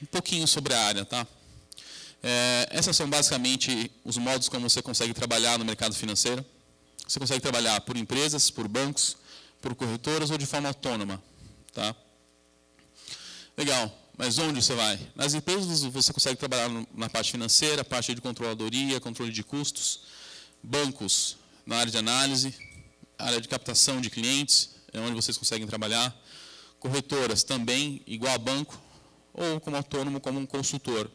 um pouquinho sobre a área, tá? Essas são basicamente os modos como você consegue trabalhar no mercado financeiro. Você consegue trabalhar por empresas, por bancos, por corretoras ou de forma autônoma, tá? Legal, mas onde você vai? Nas empresas você consegue trabalhar na parte financeira, parte de controladoria, controle de custos, bancos na área de análise, área de captação de clientes, é onde vocês conseguem trabalhar, corretoras também, igual a banco, ou como autônomo, como um consultor,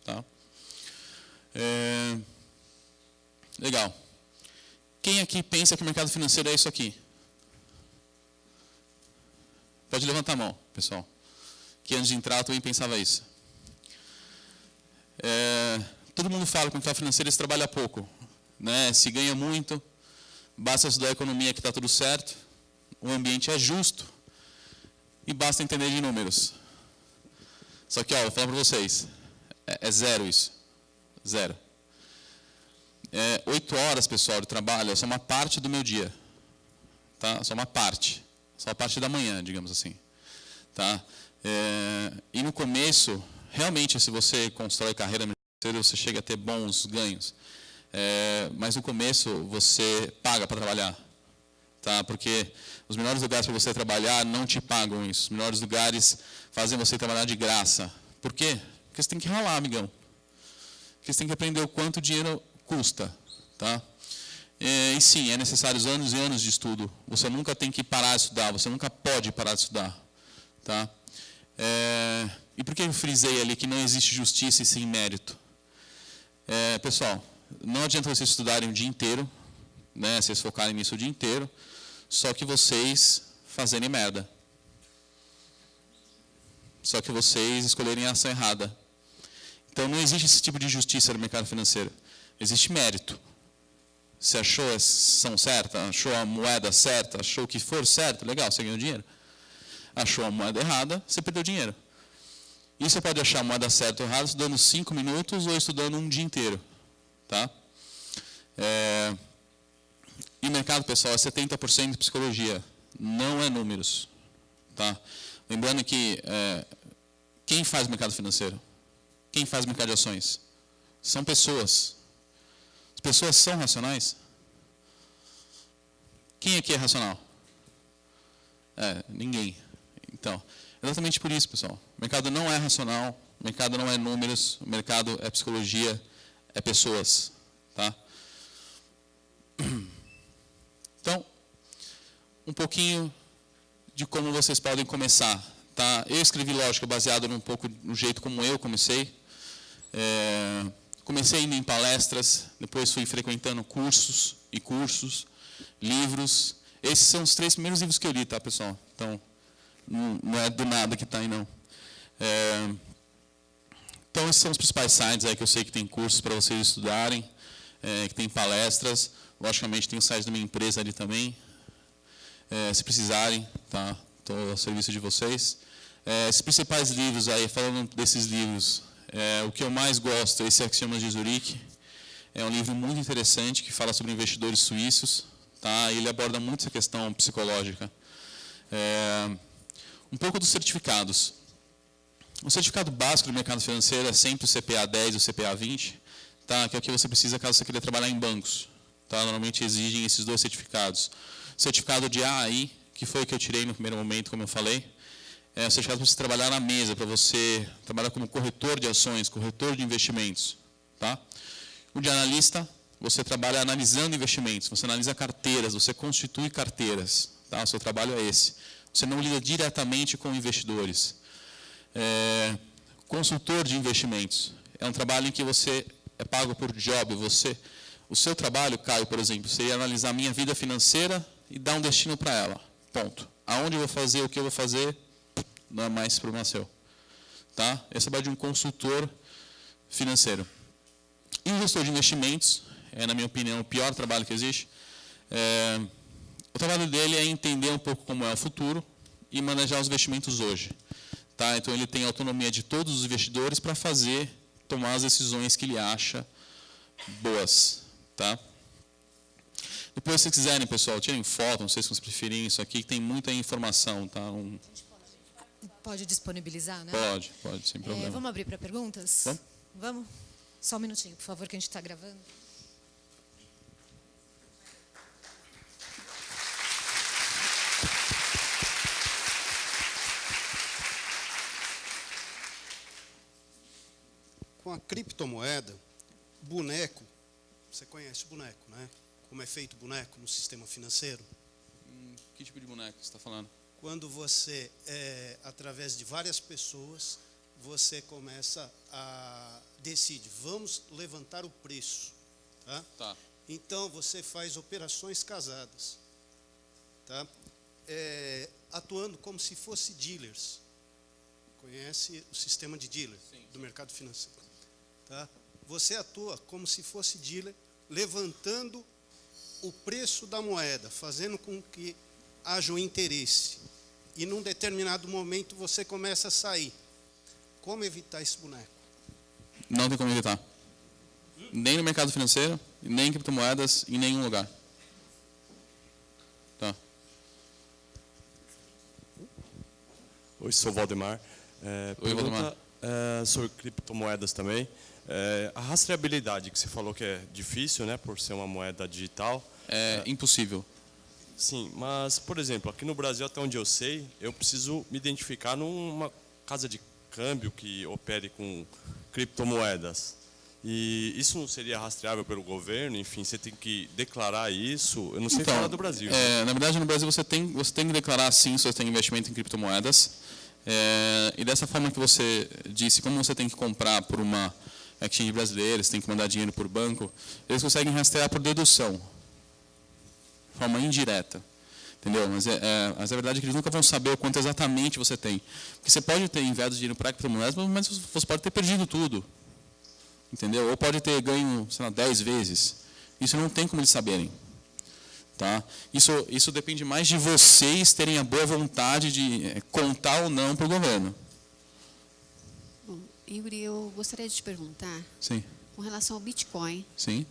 tá? Legal. Quem aqui pensa que o mercado financeiro é isso aqui? Pode levantar a mão, pessoal. Que antes de entrar também pensava isso. Todo mundo fala que o mercado financeiro se trabalha pouco, né? Se ganha muito, basta estudar a economia que está tudo certo, o ambiente é justo e basta entender de números. Só que, ó, vou falar para vocês, é zero isso. Zero. 8 horas, pessoal, de trabalho é só uma parte do meu dia. Tá? Só uma parte. Só a parte da manhã, digamos assim. Tá? E no começo, realmente, se você constrói carreira financeira, você chega a ter bons ganhos. Mas no começo, você paga para trabalhar. Tá? Porque os melhores lugares para você trabalhar não te pagam isso. Os melhores lugares fazem você trabalhar de graça. Por quê? Porque você tem que ralar, amigão. Porque você tem que aprender o quanto o dinheiro custa. Tá? E sim, é necessário anos e anos de estudo. Você nunca tem que parar de estudar, você nunca pode parar de estudar. Tá? E por que eu frisei ali que não existe justiça e sem mérito? Pessoal, não adianta vocês estudarem o dia inteiro, né, vocês focarem nisso o dia inteiro, só que vocês fazerem merda. Só que vocês escolherem a ação errada. Então, não existe esse tipo de justiça no mercado financeiro. Existe mérito. Você achou a ação certa, achou a moeda certa, achou o que for certo, legal, você ganhou dinheiro. Achou a moeda errada, você perdeu dinheiro. E você pode achar a moeda certa ou errada estudando 5 minutos ou estudando um dia inteiro. Tá? E o mercado, pessoal, é 70% de psicologia, não é números. Tá? Lembrando que quem faz mercado financeiro? Quem faz mercado de ações? São pessoas. As pessoas são racionais? Quem aqui é racional? Ninguém. Então, exatamente por isso, pessoal. O mercado não é racional, o mercado não é números, o mercado é psicologia, é pessoas. Tá? Então, um pouquinho de como vocês podem começar. Tá? Eu escrevi lógica baseado um pouco no jeito como eu comecei. Comecei indo em palestras, depois fui frequentando cursos, livros. Esses são os 3 primeiros livros que eu li, tá, pessoal? Então, não é do nada que está aí, não. Então, esses são os principais sites aí que eu sei que tem cursos para vocês estudarem, que tem palestras. Logicamente, tem o site da minha empresa ali também. Se precisarem, tá? Estou ao serviço de vocês. Esses principais livros aí, falando desses livros, o que eu mais gosto, esse Axiomas de Zurique, é um livro muito interessante que fala sobre investidores suíços, tá? Ele aborda muito essa questão psicológica. Um pouco dos certificados. O certificado básico do mercado financeiro é sempre o CPA 10 ou o CPA 20, tá? Que é o que você precisa caso você queira trabalhar em bancos. Tá? Normalmente exigem esses 2 certificados. O certificado de AI, que foi o que eu tirei no primeiro momento, como eu falei, é o certificado para você trabalhar na mesa, para você trabalhar como corretor de ações, corretor de investimentos. Tá? O de analista, você trabalha analisando investimentos, você analisa carteiras, você constitui carteiras. Tá? O seu trabalho é esse. Você não lida diretamente com investidores. Consultor de investimentos, é um trabalho em que você é pago por job. O seu trabalho, Caio, por exemplo, seria analisar a minha vida financeira e dar um destino para ela. Ponto. Aonde eu vou fazer, o que eu vou fazer, não é mais problema seu. Tá? Esse é o trabalho de um consultor financeiro. E o gestor de investimentos, na minha opinião, o pior trabalho que existe. O trabalho dele é entender um pouco como é o futuro e manejar os investimentos hoje. Tá? Então, ele tem autonomia de todos os investidores para tomar as decisões que ele acha boas. Tá? Depois, se vocês quiserem, pessoal, tirem foto, não sei se vocês preferem isso aqui, que tem muita informação. Tá? pode disponibilizar, né? Pode, sem problema. Vamos abrir para perguntas? Vamos? Só um minutinho, por favor, que a gente está gravando. Com a criptomoeda, boneco, você conhece o boneco, né? Como é feito o boneco no sistema financeiro? Que tipo de boneco você está falando? Quando você, através de várias pessoas, você começa a decide, vamos levantar o preço, tá? Tá. Então você faz operações casadas, tá? Atuando como se fosse dealers. Conhece o sistema de dealer do mercado financeiro, tá? Você atua como se fosse dealer, levantando o preço da moeda, fazendo com que haja um interesse. E num determinado momento você começa a sair. Como evitar esse boneco? Não tem como evitar. Nem no mercado financeiro, nem em criptomoedas, em nenhum lugar. Tá. Oi, sou o Valdemar. Oi, Valdemar. Sobre criptomoedas também. A rastreabilidade que você falou que é difícil, né, por ser uma moeda digital. É impossível. Sim, mas, por exemplo, aqui no Brasil, até onde eu sei, eu preciso me identificar numa casa de câmbio que opere com criptomoedas. E isso não seria rastreável pelo governo? Enfim, você tem que declarar isso? Eu não sei falar do Brasil. Na verdade, no Brasil, você tem que declarar, sim, se você tem investimento em criptomoedas. E dessa forma que você disse, como você tem que comprar por uma exchange brasileira, você tem que mandar dinheiro por banco, eles conseguem rastrear por dedução. De forma indireta, entendeu? Mas a verdade é que eles nunca vão saber o quanto exatamente você tem. Porque você pode ter enviado dinheiro para criptomoedas, mas você pode ter perdido tudo, entendeu? Ou pode ter ganho, sei lá, 10 vezes. Isso não tem como eles saberem. Tá? Isso depende mais de vocês terem a boa vontade de contar ou não para o governo. Bom, Yuri, eu gostaria de te perguntar, Sim. com relação ao Bitcoin, Sim.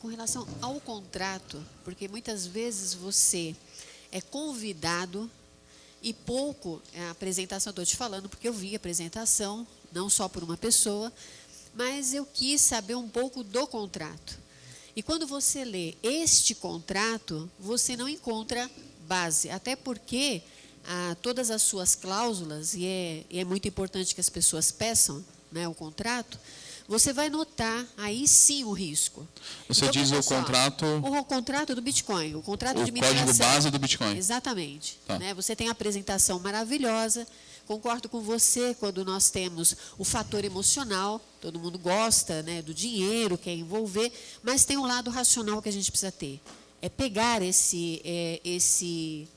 com relação ao contrato, porque muitas vezes você é convidado e pouco, a apresentação, estou te falando porque eu vi a apresentação, não só por uma pessoa, mas eu quis saber um pouco do contrato. E quando você lê este contrato, você não encontra base, até porque todas as suas cláusulas, e é muito importante que as pessoas peçam, né, o contrato, você vai notar aí sim o risco. Você então, diz o contrato... O contrato do Bitcoin, o contrato de O mineração. código base do Bitcoin. Exatamente. Tá. Né, você tem a apresentação maravilhosa. Concordo com você quando nós temos o fator emocional, todo mundo gosta, né, do dinheiro, quer envolver, mas tem um lado racional que a gente precisa ter. É pegar esse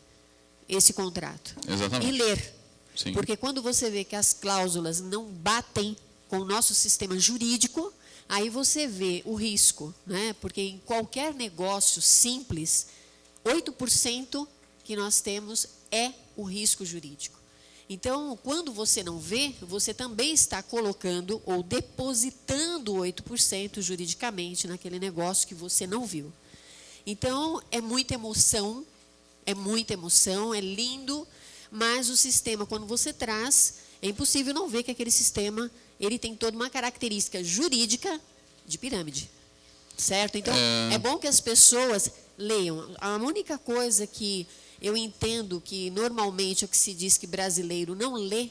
contrato. Exatamente. E ler. Sim. Porque quando você vê que as cláusulas não batem com o nosso sistema jurídico, aí você vê o risco, né? Porque em qualquer negócio simples, 8% que nós temos é o risco jurídico. Então, quando você não vê, você também está colocando ou depositando 8% juridicamente naquele negócio que você não viu. Então, é muita emoção, é lindo, mas o sistema, quando você traz, é impossível não ver que aquele sistema ele tem toda uma característica jurídica de pirâmide. Certo? Então, é bom que as pessoas leiam. A única coisa que eu entendo que normalmente é o que se diz que brasileiro não lê,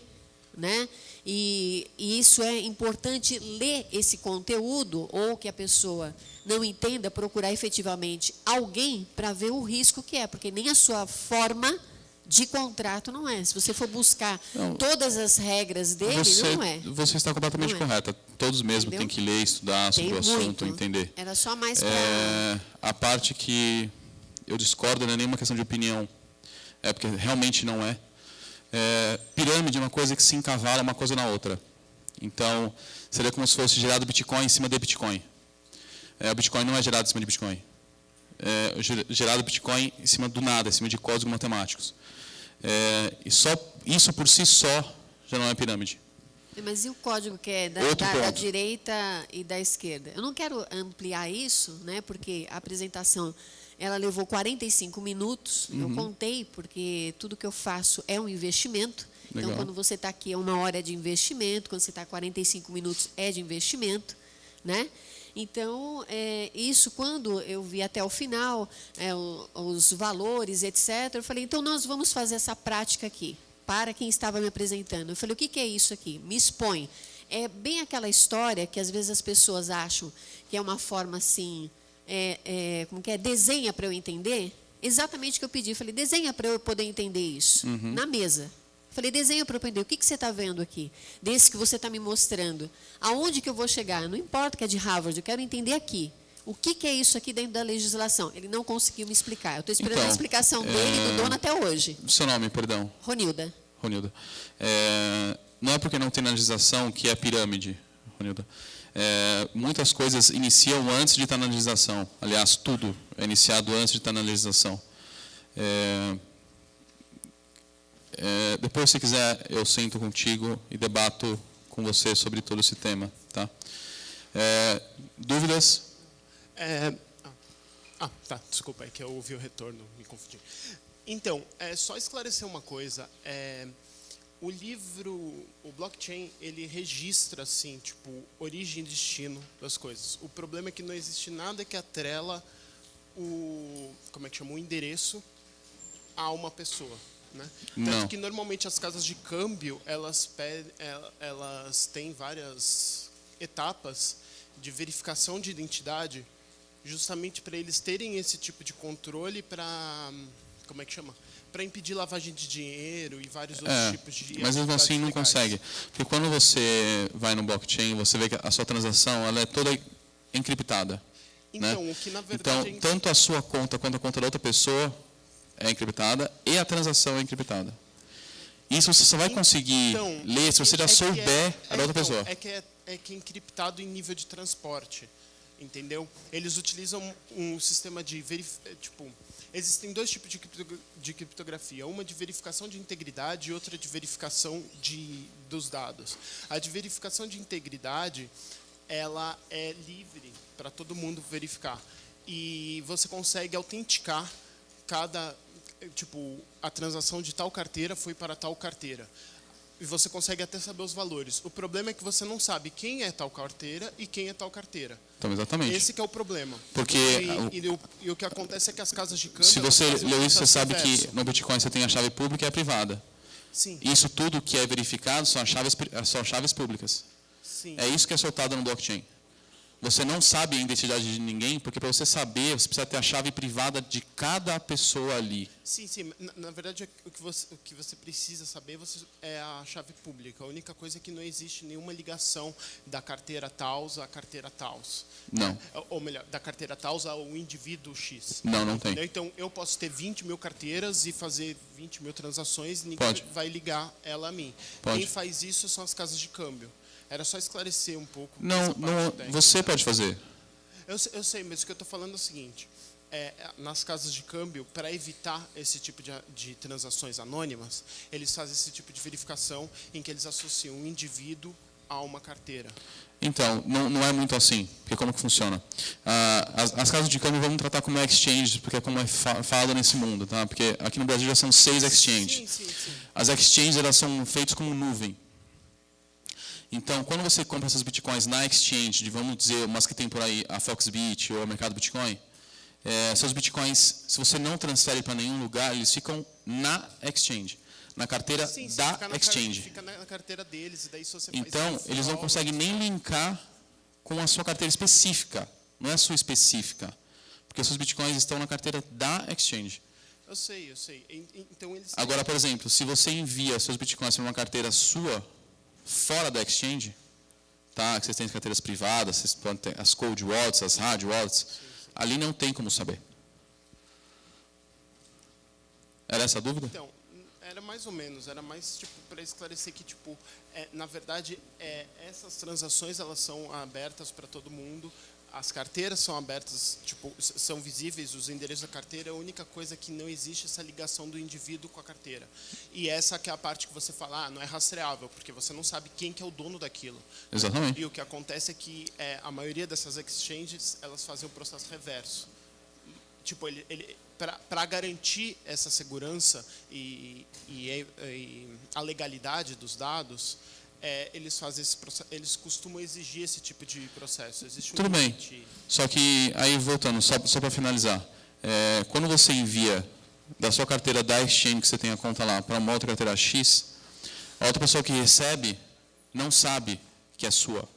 né? E isso é importante ler esse conteúdo, ou que a pessoa não entenda, procurar efetivamente alguém para ver o risco que é, porque nem a sua forma de contrato não é. Se você for buscar todas as regras dele, não é. Você está completamente correta. Todos mesmo têm que ler, estudar sobre o assunto, entender. Era só mais para... A parte que eu discordo não é nenhuma questão de opinião. Porque realmente não é. Pirâmide é uma coisa que se encavala uma coisa na outra. Então, seria como se fosse gerado Bitcoin em cima de Bitcoin. O Bitcoin não é gerado em cima de Bitcoin. É gerado Bitcoin em cima do nada, em cima de códigos matemáticos. E só isso por si só já não é pirâmide. Mas e o código que é da direita e da esquerda? Eu não quero ampliar isso, né, porque a apresentação ela levou 45 minutos, eu contei, porque tudo que eu faço é um investimento, Então, Legal. quando você está aqui, 1 hora é de investimento, quando você está 45 minutos é de investimento, né? Então, isso, quando eu vi até o final, os valores, etc., eu falei, então, nós vamos fazer essa prática aqui, para quem estava me apresentando. Eu falei, o que é isso aqui? Me expõe. É bem aquela história que, às vezes, as pessoas acham que é uma forma, assim, como que é? Desenha para eu entender. Exatamente o que eu pedi. Eu falei, desenha para eu poder entender isso, na mesa. Falei, desenha para eu aprender. O que você está vendo aqui? Desse que você está me mostrando. Aonde que eu vou chegar? Não importa que é de Harvard, eu quero entender aqui. O que é isso aqui dentro da legislação? Ele não conseguiu me explicar. Eu estou esperando Então, a explicação dele e do dono até hoje. Seu nome, perdão. Ronilda. Ronilda. Não é porque não tem na legislação que é pirâmide, Ronilda. Muitas coisas iniciam antes de estar na legislação. Aliás, tudo é iniciado antes de estar na legislação. Depois, se quiser, eu sento contigo e debato com você sobre todo esse tema. Tá? Dúvidas? Tá, desculpa, é que eu ouvi o retorno, me confundi. Então, só esclarecer uma coisa. O livro, o blockchain, ele registra, assim, tipo, origem e destino das coisas. O problema é que não existe nada que atrela o endereço a uma pessoa, né? Tanto que, normalmente, as casas de câmbio, elas têm várias etapas de verificação de identidade, justamente para eles terem esse tipo de controle para... para impedir lavagem de dinheiro e vários outros tipos de... Mas mesmo assim não legais. consegue. Porque quando você vai no blockchain, você vê que a sua transação ela é toda encriptada. Então, né? o que na verdade... Então, tanto a sua conta quanto a conta da outra pessoa é encriptada e a transação é encriptada. Isso você só vai conseguir ler se você já souber a da outra pessoa. É que é encriptado em nível de transporte, entendeu? Eles utilizam um sistema de existem 2 tipos de criptografia, uma de verificação de integridade e outra de verificação dos dados. A de verificação de integridade, ela é livre para todo mundo verificar. E você consegue autenticar a transação de tal carteira foi para tal carteira. E você consegue até saber os valores. O problema é que você não sabe quem é tal carteira e quem é tal carteira. Então, exatamente. Esse que é o problema. Porque E o que acontece é que as casas de câmbio... se você leu isso, você sabe reverso. que no Bitcoin você tem a chave pública e a privada. Sim. Isso tudo que é verificado são chaves públicas. Sim. É isso que é soltado no blockchain. Você não sabe a identidade de ninguém, porque para você saber, você precisa ter a chave privada de cada pessoa ali. Sim. Na verdade, o que você precisa saber é a chave pública. A única coisa é que não existe nenhuma ligação da carteira TAUS à carteira TAUS. Não. Ou melhor, da carteira TAUS ao indivíduo X. Não tem. Então, eu posso ter 20 mil carteiras e fazer 20 mil transações e ninguém Pode. vai ligar ela a mim. Pode. Quem faz isso são as casas de câmbio. Era só esclarecer um pouco. Não, essa parte técnica. você pode fazer. Eu sei, mas o que eu estou falando é o seguinte. Nas casas de câmbio, para evitar esse tipo de transações anônimas, eles fazem esse tipo de verificação em que eles associam um indivíduo a uma carteira. Então, não é muito assim. Porque como que funciona? As casas de câmbio vamos tratar como exchanges, porque é como é falado nesse mundo. Tá? Porque aqui no Brasil já são 6 exchanges. Sim. As exchanges elas são feitas como nuvem. Então, quando você compra essas bitcoins na exchange, vamos dizer, umas que tem por aí, a Foxbit ou o mercado Bitcoin, seus bitcoins, se você não transfere para nenhum lugar, eles ficam na exchange, na carteira da exchange. Fica na carteira deles, e daí se você Então, faz eles não conseguem nem linkar com a sua carteira específica, não é a sua específica, porque os seus bitcoins estão na carteira da exchange. Eu sei. Então, eles... Agora, por exemplo, se você envia seus bitcoins para uma carteira sua, fora da exchange, tá? Que vocês têm carteiras privadas, vocês podem ter as cold wallets, as hard wallets, ali não tem como saber. Era essa a dúvida? Então, era mais ou menos, era mais para esclarecer que na verdade essas transações elas são abertas para todo mundo. As carteiras são abertas, são visíveis os endereços da carteira. A única coisa é que não existe essa ligação do indivíduo com a carteira. E essa que é a parte que você fala, não é rastreável, porque você não sabe quem que é o dono daquilo. Exatamente. E o que acontece é que a maioria dessas exchanges, elas fazem o processo reverso. para garantir essa segurança e a legalidade dos dados, eles fazem eles costumam exigir esse tipo de processo. Existe um Tudo bem. limite. Só que, aí voltando, só para finalizar, quando você envia da sua carteira da exchange, que você tem a conta lá, para uma outra carteira X, a outra pessoa que recebe não sabe que é sua.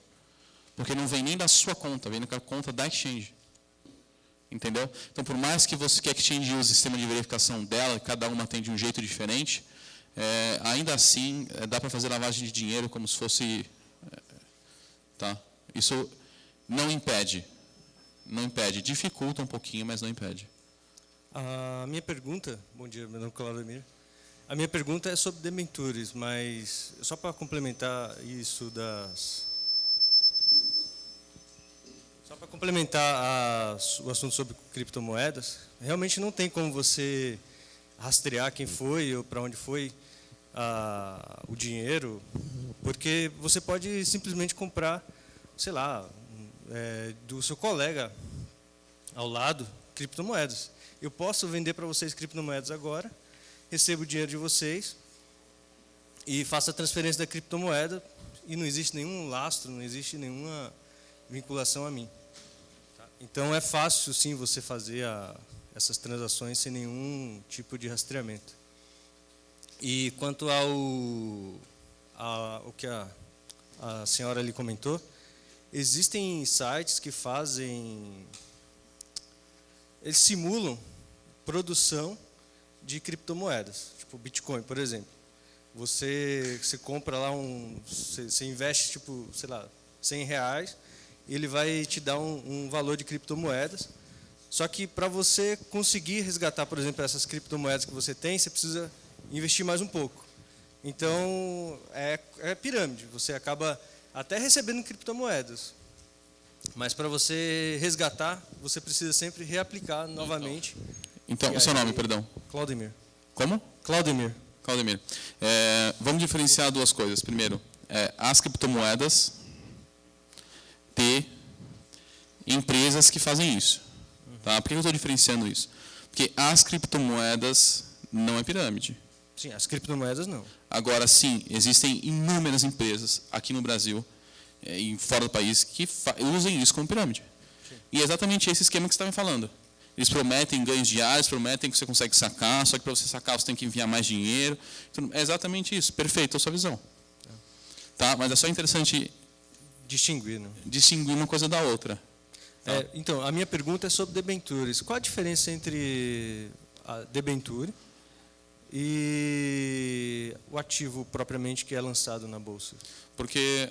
Porque não vem nem da sua conta, vem da conta da exchange. Entendeu? Então, por mais que a exchange use o sistema de verificação dela, cada uma tem de um jeito diferente, ainda assim, dá para fazer lavagem de dinheiro como se fosse... tá? Isso não impede. Não impede. Dificulta um pouquinho, mas não impede. A minha pergunta... Bom dia, meu nome é Claudemir. A minha pergunta é sobre debentures, mas só para complementar isso Só para complementar o assunto sobre criptomoedas, realmente não tem como você rastrear quem foi ou para onde foi o dinheiro, porque você pode simplesmente comprar, sei lá, do seu colega ao lado, criptomoedas. Eu posso vender para vocês criptomoedas agora, recebo o dinheiro de vocês e faço a transferência da criptomoeda e não existe nenhum lastro, não existe nenhuma vinculação a mim. Então, é fácil, sim, você fazer essas transações sem nenhum tipo de rastreamento. E quanto ao que a senhora ali comentou, existem sites que eles simulam produção de criptomoedas, tipo Bitcoin, por exemplo. Você compra lá você investe, tipo, sei lá, R$100, e ele vai te dar um valor de criptomoedas. Só que para você conseguir resgatar, por exemplo, essas criptomoedas que você tem, você precisa investir mais um pouco. Então, é pirâmide. Você acaba até recebendo criptomoedas. Mas para você resgatar, você precisa sempre reaplicar novamente. Então, o seu nome, perdão? Claudemir. Como? Claudemir. Claudemir. Vamos diferenciar duas coisas. Primeiro, as criptomoedas, ter empresas que fazem isso. Tá? Por que eu estou diferenciando isso? Porque as criptomoedas não é pirâmide. Sim, as criptomoedas não. Agora, sim, existem inúmeras empresas aqui no Brasil e fora do país que usem isso como pirâmide. Sim. E é exatamente esse esquema que você estava falando. Eles prometem ganhos diários, prometem que você consegue sacar, só que para você sacar você tem que enviar mais dinheiro. Então, é exatamente isso. Perfeito, a sua visão. Tá? Mas é só interessante distinguir, né? Distinguir uma coisa da outra. Tá? Então, a minha pergunta é sobre debentures. Qual a diferença entre a debenture e o ativo propriamente que é lançado na bolsa? Porque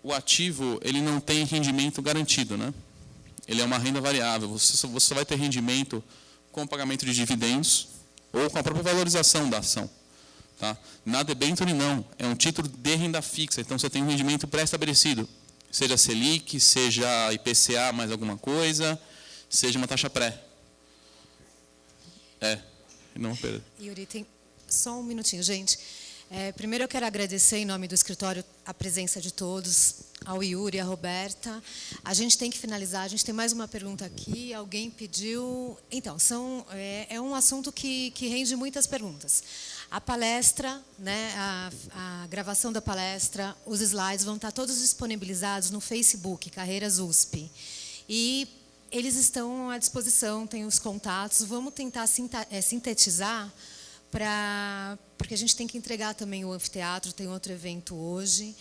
o ativo ele não tem rendimento garantido, né? Ele é uma renda variável. Você só vai ter rendimento com o pagamento de dividendos ou com a própria valorização da ação. Tá? Na debenture não, é um título de renda fixa, então você tem um rendimento pré-estabelecido, seja Selic, seja IPCA mais alguma coisa, seja uma taxa pré. Não perda. Yuri, tem só um minutinho, gente. Primeiro eu quero agradecer em nome do escritório a presença de todos, ao Yuri, à Roberta. A gente tem que finalizar, a gente tem mais uma pergunta aqui, alguém pediu... Então, é um assunto que rende muitas perguntas. A palestra, né, a gravação da palestra, os slides vão estar todos disponibilizados no Facebook, Carreiras USP. E eles estão à disposição, tem os contatos. Vamos tentar sintetizar, porque a gente tem que entregar também o anfiteatro, tem outro evento hoje.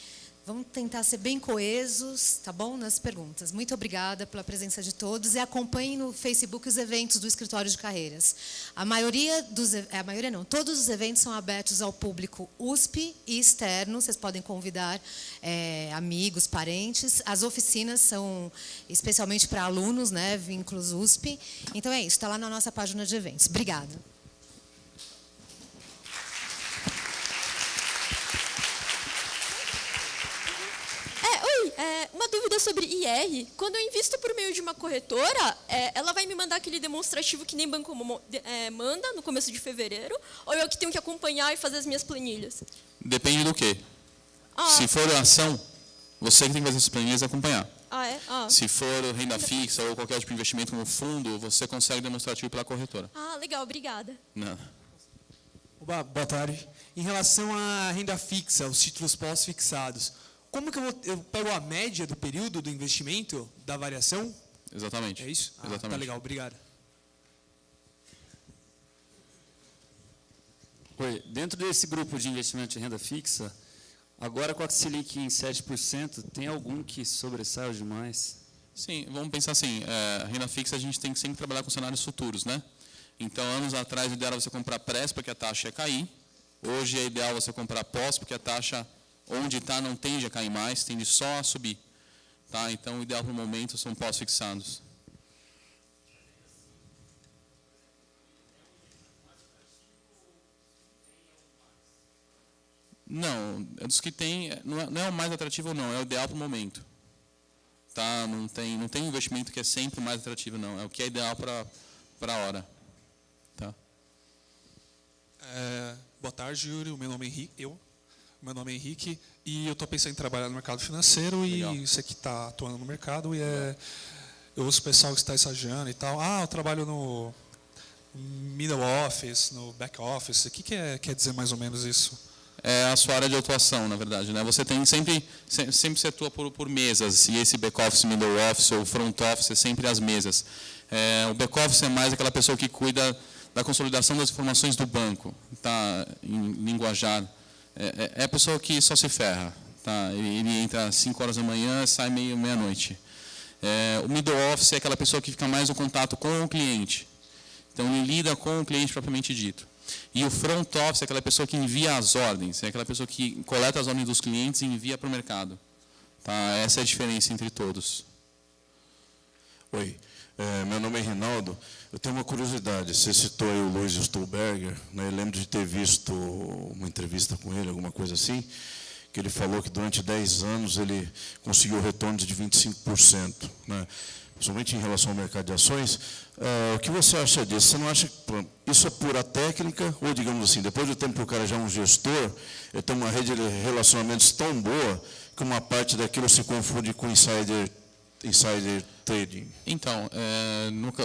Vamos tentar ser bem coesos, tá bom? Nas perguntas. Muito obrigada pela presença de todos e acompanhem no Facebook os eventos do Escritório de Carreiras. Todos os eventos são abertos ao público USP e externo. Vocês podem convidar amigos, parentes. As oficinas são especialmente para alunos, né? Vínculos USP. Então é isso, está lá na nossa página de eventos. Obrigada. Uma dúvida sobre IR. Quando eu invisto por meio de uma corretora, ela vai me mandar aquele demonstrativo que nem banco manda no começo de fevereiro? Ou eu que tenho que acompanhar e fazer as minhas planilhas? Depende do quê? Se for ação, você que tem que fazer as planilhas e acompanhar. Ah, é? Ah. Se for renda fixa ou qualquer tipo de investimento como fundo, você consegue demonstrativo pela corretora. Ah, legal, obrigada. Não. Oba, boa tarde. Em relação à renda fixa, os títulos pós-fixados, como que eu pego a média do período do investimento, da variação? Exatamente. É isso? Ah, Exatamente. tá legal, obrigado. Oi, dentro desse grupo de investimento de renda fixa, agora com a Selic em 7%, tem algum que sobressai os demais? Sim, vamos pensar assim, renda fixa a gente tem que sempre trabalhar com cenários futuros, né? Então, anos atrás, o ideal era você comprar pré porque a taxa ia cair. Hoje é ideal você comprar pós, porque a taxa, onde está, não tende a cair mais, tende só a subir. Tá? Então, o ideal para o momento são pós-fixados. Não, dos que tem, não é o mais atrativo, não, é o ideal para o momento. Tá? Não tem investimento que é sempre o mais atrativo, não. É o que é ideal para a hora. Tá? Boa tarde, Yuri. Meu nome é Henrique e eu estou pensando em trabalhar no mercado financeiro. Legal. E você que está atuando no mercado eu ouço o pessoal que está estagiando e tal. Eu trabalho no middle office, no back office. O que quer dizer mais ou menos isso? É a sua área de atuação, na verdade, né? Você tem sempre se atua por mesas, e esse back office, middle office ou front office é sempre as mesas. O back office é mais aquela pessoa que cuida da consolidação das informações do banco, tá? Em linguajar. É a pessoa que só se ferra, tá? Ele entra às 5 horas da manhã, sai meia-noite. O middle office é aquela pessoa que fica mais no contato com o cliente. Então, ele lida com o cliente propriamente dito. E o front office é aquela pessoa que envia as ordens, é aquela pessoa que coleta as ordens dos clientes e envia para o mercado. Tá? Essa é a diferença entre todos. Oi, meu nome é Rinaldo. Eu tenho uma curiosidade. Você citou aí o Luiz Stuhlberger, né? Eu lembro de ter visto uma entrevista com ele, alguma coisa assim, que ele falou que durante 10 anos ele conseguiu retornos de 25%, né? Principalmente em relação ao mercado de ações. O que você acha disso? Você não acha que isso é pura técnica? Ou, digamos assim, depois do tempo que o cara já é um gestor, ele tem uma rede de relacionamentos tão boa que uma parte daquilo se confunde com insider trading? Então,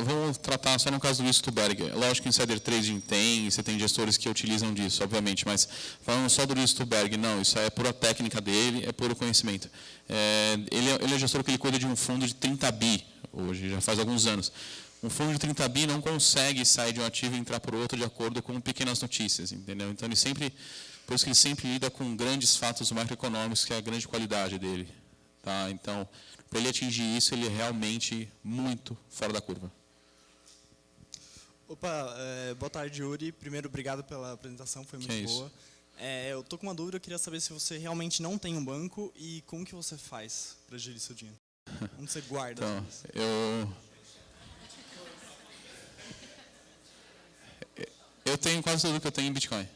vamos tratar só no caso do Luiz Stuhlberger. Lógico que insider trading tem, você tem gestores que utilizam disso, obviamente, mas falando só do Luiz Stuhlberger, não, isso é pura técnica dele, é puro conhecimento. Ele é gestor que ele cuida de um fundo de 30 bi, hoje, já faz alguns anos. Um fundo de 30 bi não consegue sair de um ativo e entrar para o outro de acordo com pequenas notícias, entendeu? Então, por isso que ele sempre lida com grandes fatos macroeconômicos, que é a grande qualidade dele. Tá? Então, para ele atingir isso, ele é realmente muito fora da curva. Opa, boa tarde, Yuri. Primeiro, obrigado pela apresentação, foi muito boa. Eu estou com uma dúvida, eu queria saber se você realmente não tem um banco e como que você faz para gerir seu dinheiro? Como você guarda? Então, eu tenho quase tudo que eu tenho em Bitcoin,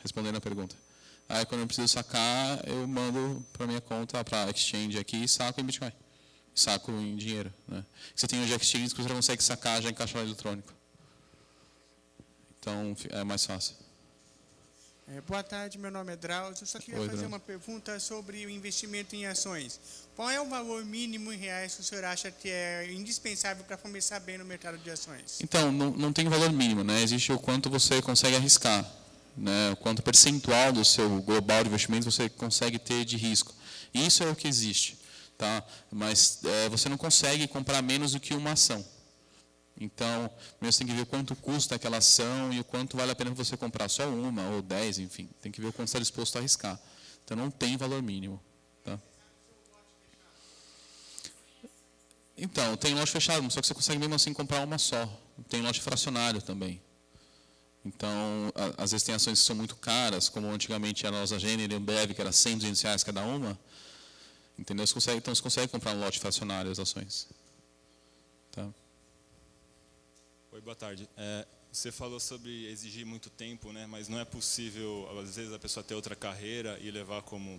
respondendo a pergunta. Aí, quando eu preciso sacar, eu mando para minha conta, para a exchange aqui, e saco em Bitcoin. Saco em dinheiro. Né? Você tem hoje exchanges que você consegue sacar já em caixa eletrônico. Então, é mais fácil. Boa tarde, meu nome é Drauzio. Eu só queria fazer uma pergunta sobre o investimento em ações. Qual é o valor mínimo em reais que o senhor acha que é indispensável para começar bem no mercado de ações? Então, não tem valor mínimo, né? Existe o quanto você consegue arriscar, né? O quanto percentual do seu global de investimento você consegue ter de risco. Isso é o que existe, tá? Mas você não consegue comprar menos do que uma ação. Então, você tem que ver quanto custa aquela ação e o quanto vale a pena você comprar só uma ou 10, enfim. Tem que ver o quanto você está disposto a arriscar. Então, não tem valor mínimo. Tá? Então, tem lote fechado, só que você consegue mesmo assim comprar uma só. Tem lote fracionário também. Então, às vezes tem ações que são muito caras, como antigamente era a Nossa Gênero e a Ambev, que era 100, 200 reais cada uma. Entendeu? Então, você consegue comprar um lote fracionário as ações. Tá? Oi, boa tarde. Você falou sobre exigir muito tempo, né? Mas não é possível, às vezes, a pessoa ter outra carreira e levar como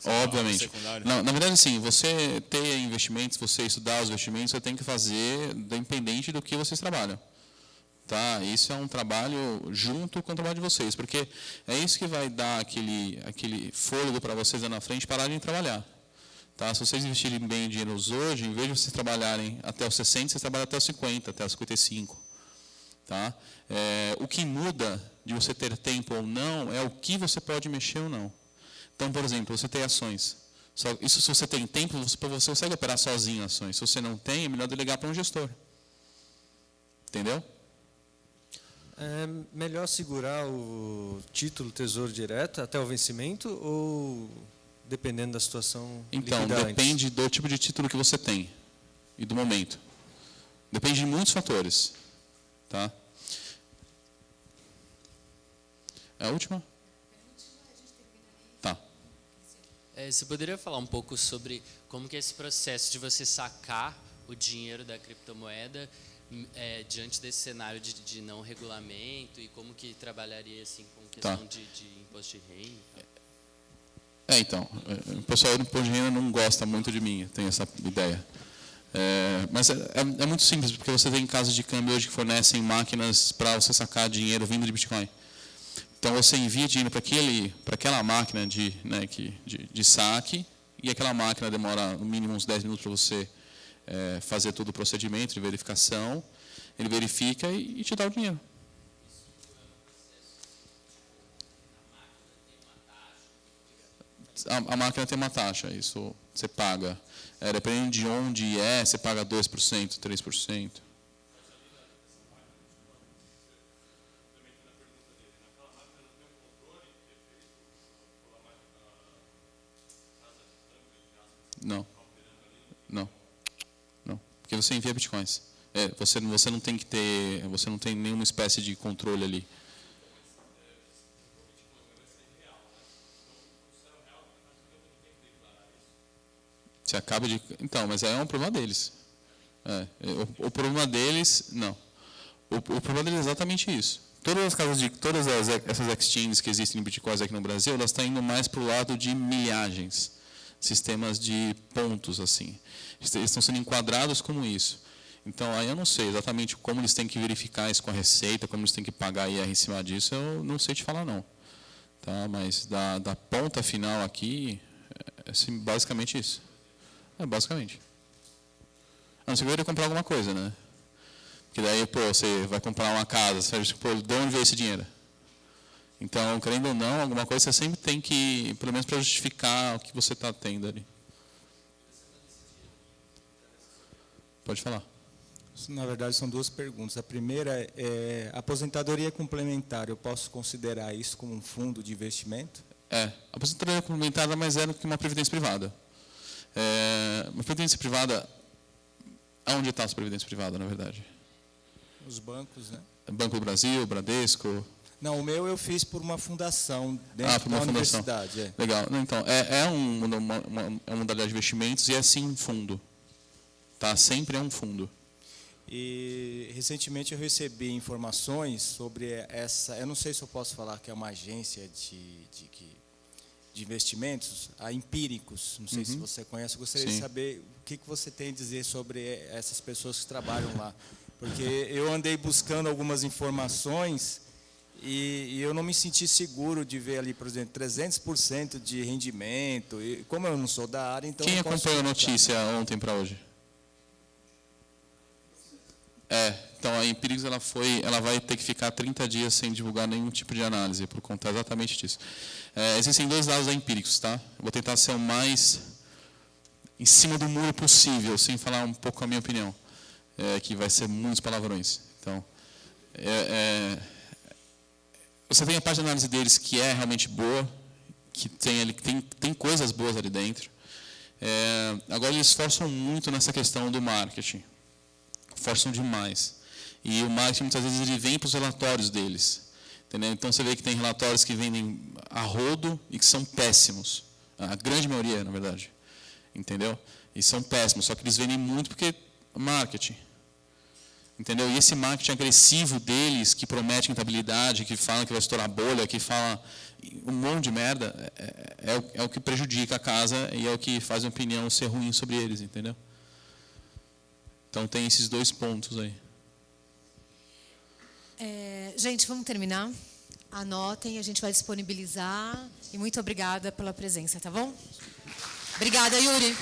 obviamente. Secundário? Não, na verdade, sim, você ter investimentos, você estudar os investimentos, você tem que fazer dependente do que vocês trabalham. Tá? Isso é um trabalho junto com o trabalho de vocês, porque é isso que vai dar aquele fôlego para vocês lá na frente pararem de trabalhar. Tá? Se vocês investirem bem em dinheiro hoje, em vez de vocês trabalharem até os 60, vocês trabalham até os 50, até os 55. Tá? O que muda de você ter tempo ou não é o que você pode mexer ou não. Então, por exemplo, você tem ações. Isso se você tem tempo, você consegue operar sozinho ações. Se você não tem, é melhor delegar para um gestor. Entendeu? É melhor segurar o título Tesouro Direto até o vencimento ou, dependendo da situação, então, liquidar depende do tipo de título que você tem e do momento. Depende de muitos fatores. Tá? É a última? Tá. Você poderia falar um pouco sobre como que é esse processo de você sacar o dinheiro da criptomoeda diante desse cenário de não regulamento e como que trabalharia assim com questão de imposto de renda? Então, o pessoal do imposto de renda não gosta muito de mim, tem essa ideia. Mas é muito simples, porque você tem casas de câmbio hoje que fornecem máquinas para você sacar dinheiro vindo de Bitcoin. Então, você envia dinheiro para aquela máquina de saque, e aquela máquina demora no mínimo uns 10 minutos para você fazer todo o procedimento de verificação. Ele verifica e te dá o dinheiro. A máquina tem uma taxa, isso você paga. Dependendo de onde você paga 2%, 3%. Não. Porque você envia bitcoins. Você não tem que ter, você não tem nenhuma espécie de controle ali. Você acaba de, então, mas é um problema deles. O problema deles, não. O problema deles é exatamente isso. Todas essas exchanges que existem em bitcoins aqui no Brasil, elas estão indo mais para o lado de milhagens, sistemas de pontos assim. Eles estão sendo enquadrados como isso. Então, aí eu não sei exatamente como eles têm que verificar isso com a Receita, como eles têm que pagar IR em cima disso, eu não sei te falar não. Tá? Mas da ponta final aqui, assim, basicamente isso. Basicamente. A não ser que eu queria comprar alguma coisa, né? Porque daí, você vai comprar uma casa, você vai, de onde veio esse dinheiro? Então, querendo ou não, alguma coisa você sempre tem que, pelo menos para justificar o que você está tendo ali. Pode falar. Na verdade, são duas perguntas. A primeira é, aposentadoria complementar, eu posso considerar isso como um fundo de investimento? Aposentadoria complementar nada mais é do que uma previdência privada. Uma previdência privada, onde está a previdência privada, na verdade? Os bancos, né? Banco do Brasil, Bradesco? Não, o meu eu fiz por uma fundação dentro da universidade. Legal. Então, uma modalidade de investimentos e é sim um fundo. Tá? Sempre é um fundo. E recentemente eu recebi informações sobre essa, eu não sei se eu posso falar que é uma agência de investimentos, a Empíricos, não sei se você conhece, eu gostaria de saber o que você tem a dizer sobre essas pessoas que trabalham lá. Porque eu andei buscando algumas informações e eu não me senti seguro de ver ali, por exemplo, 300% de rendimento. E como eu não sou da área, então... Quem acompanhou a notícia ontem para hoje? Então a Empíricos ela vai ter que ficar 30 dias sem divulgar nenhum tipo de análise, por conta exatamente disso. Existem dois lados da Empíricos, tá? Eu vou tentar ser o mais em cima do muro possível, sem falar um pouco a minha opinião, que vai ser muitos palavrões. Então, você tem a parte de análise deles que é realmente boa, que tem coisas boas ali dentro. Agora eles forçam muito nessa questão do marketing. Forçam demais. E o marketing, muitas vezes, ele vem para os relatórios deles. Entendeu? Então, você vê que tem relatórios que vendem a rodo e que são péssimos. A grande maioria, na verdade. Entendeu? E são péssimos. Só que eles vendem muito porque marketing. Entendeu? E esse marketing agressivo deles, que promete rentabilidade, que fala que vai estourar bolha, que fala um monte de merda, é o que prejudica a casa e é o que faz a opinião ser ruim sobre eles. Entendeu? Então, tem esses dois pontos aí. Gente, vamos terminar. Anotem, a gente vai disponibilizar. E muito obrigada pela presença, tá bom? Obrigada, Yuri.